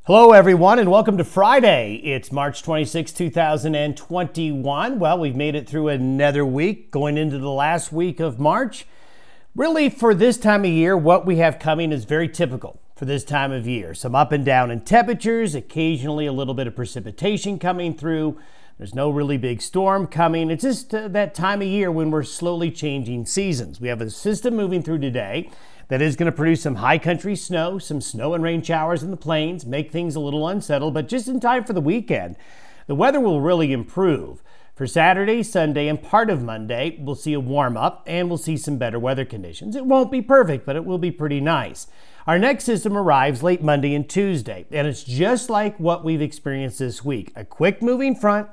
Hello, everyone, and welcome to Friday. It's March 26, 2021. Well, we've made it through another week, going into the last week of March. Really, for this time of year, what we have coming is very typical for this time of year. Some up and down in temperatures, occasionally a little bit of precipitation coming through. There's no really big storm coming. It's just that time of year when we're slowly changing seasons. We have a system moving through today that is going to produce some high country snow, some snow and rain showers in the plains, make things a little unsettled, but just in time for the weekend. The weather will really improve. For Saturday, Sunday, and part of Monday, we'll see a warm up and we'll see some better weather conditions. It won't be perfect, but it will be pretty nice. Our next system arrives late Monday and Tuesday, and it's just like what we've experienced this week. A quick moving front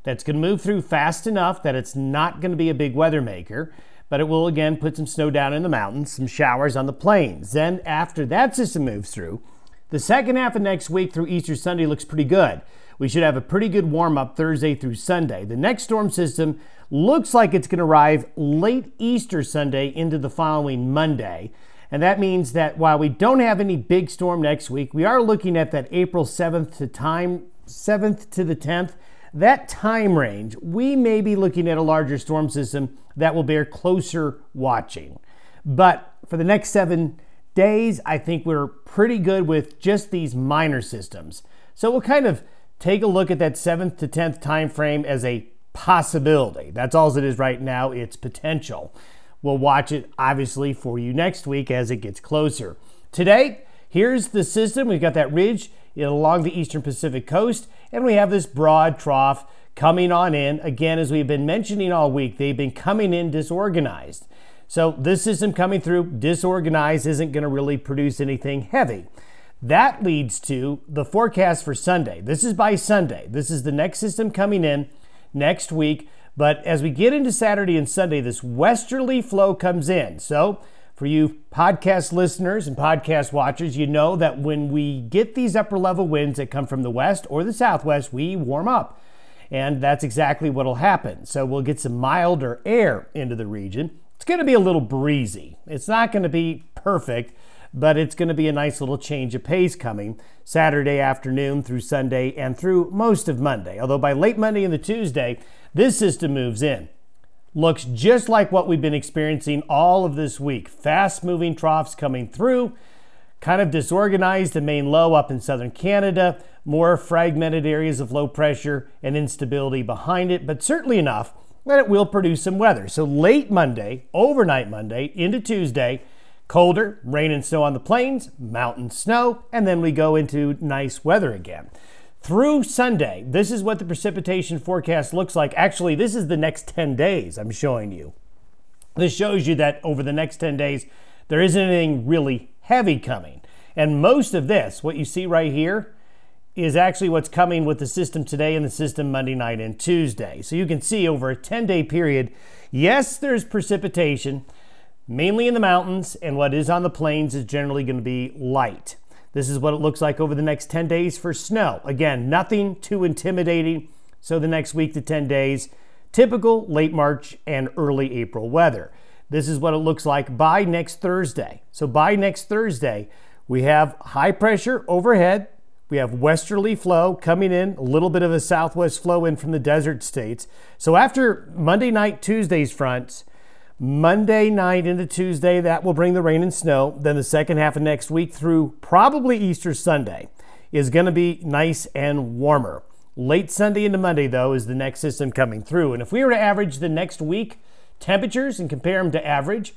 that's going to move through fast enough that it's not going to be a big weather maker, but it will again put some snow down in the mountains, some showers on the plains. Then after that system moves through, the second half of next week through Easter Sunday looks pretty good. We should have a pretty good warm-up Thursday through Sunday. The next storm system looks like it's going to arrive late Easter Sunday into the following Monday. And that means that while we don't have any big storm next week, we are looking at that April 7th to the 10th. That time range, we may be looking at a larger storm system that will bear closer watching. But for the next 7 days, I think we're pretty good with just these minor systems. So we'll kind of take a look at that 7th to 10th time frame as a possibility. That's all it is right now. It's potential. We'll watch it, obviously, for you next week as it gets closer. Today, here's the system. We've got that ridge along the eastern Pacific coast, and we have this broad trough coming on in. Again, as we've been mentioning all week, they've been coming in disorganized. So this system coming through disorganized isn't going to really produce anything heavy. That leads to the forecast for Sunday. This is by Sunday. This is the next system coming in next week. But as we get into Saturday and Sunday, this westerly flow comes in. So for you podcast listeners and podcast watchers, you know that when we get these upper level winds that come from the west or the southwest, we warm up. And that's exactly what will happen. So we'll get some milder air into the region. It's going to be a little breezy. It's not going to be perfect, but it's going to be a nice little change of pace coming Saturday afternoon through Sunday and through most of Monday. Although by late Monday and the Tuesday, this system moves in. Looks just like what we've been experiencing all of this week. Fast-moving troughs coming through, kind of disorganized, the main low up in southern Canada, more fragmented areas of low pressure and instability behind it, but certainly enough that it will produce some weather. So late Monday, overnight Monday, into Tuesday, colder, rain and snow on the plains, mountain snow, and then we go into nice weather again. Through Sunday, this is what the precipitation forecast looks like. Actually, this is the next 10 days I'm showing you. This shows you that over the next 10 days, there isn't anything really heavy coming. And most of this, what you see right here, is actually what's coming with the system today and the system Monday night and Tuesday. So you can see over a 10-day period, yes, there's precipitation, mainly in the mountains, and what is on the plains is generally going to be light. This is what it looks like over the next 10 days for snow. Again, nothing too intimidating. So the next week to 10 days, typical late March and early April weather. This is what it looks like by next Thursday. So by next Thursday, we have high pressure overhead. We have westerly flow coming in, a little bit of a southwest flow in from the desert states. So after Monday night, Tuesday's fronts, Monday night into Tuesday, that will bring the rain and snow. Then the second half of next week through probably Easter Sunday is going to be nice and warmer. Late Sunday into Monday, though, is the next system coming through. And if we were to average the next week temperatures and compare them to average,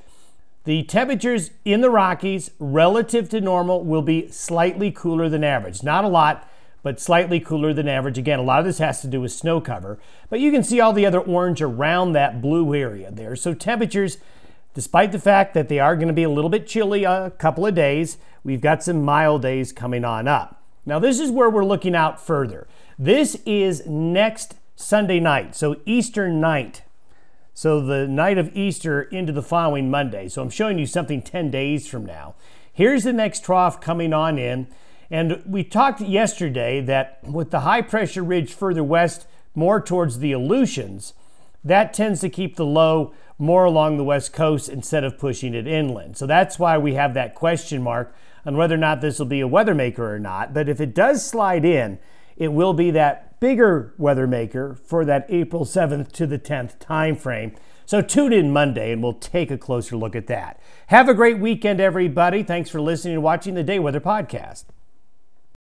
the temperatures in the Rockies relative to normal will be slightly cooler than average. Not a lot, but slightly cooler than average. Again, a lot of this has to do with snow cover, but you can see all the other orange around that blue area there. So temperatures, despite the fact that they are going to be a little bit chilly a couple of days, we've got some mild days coming on up. Now this is where we're looking out further. This is next Sunday night, so Easter night. So the night of Easter into the following Monday. So I'm showing you something 10 days from now. Here's the next trough coming on in. And we talked yesterday that with the high pressure ridge further west, more towards the Aleutians, that tends to keep the low more along the west coast instead of pushing it inland. So that's why we have that question mark on whether or not this will be a weather maker or not. But if it does slide in, it will be that bigger weather maker for that April 7th to the 10th time frame. So tune in Monday and we'll take a closer look at that. Have a great weekend, everybody. Thanks for listening and watching the Day Weather Podcast.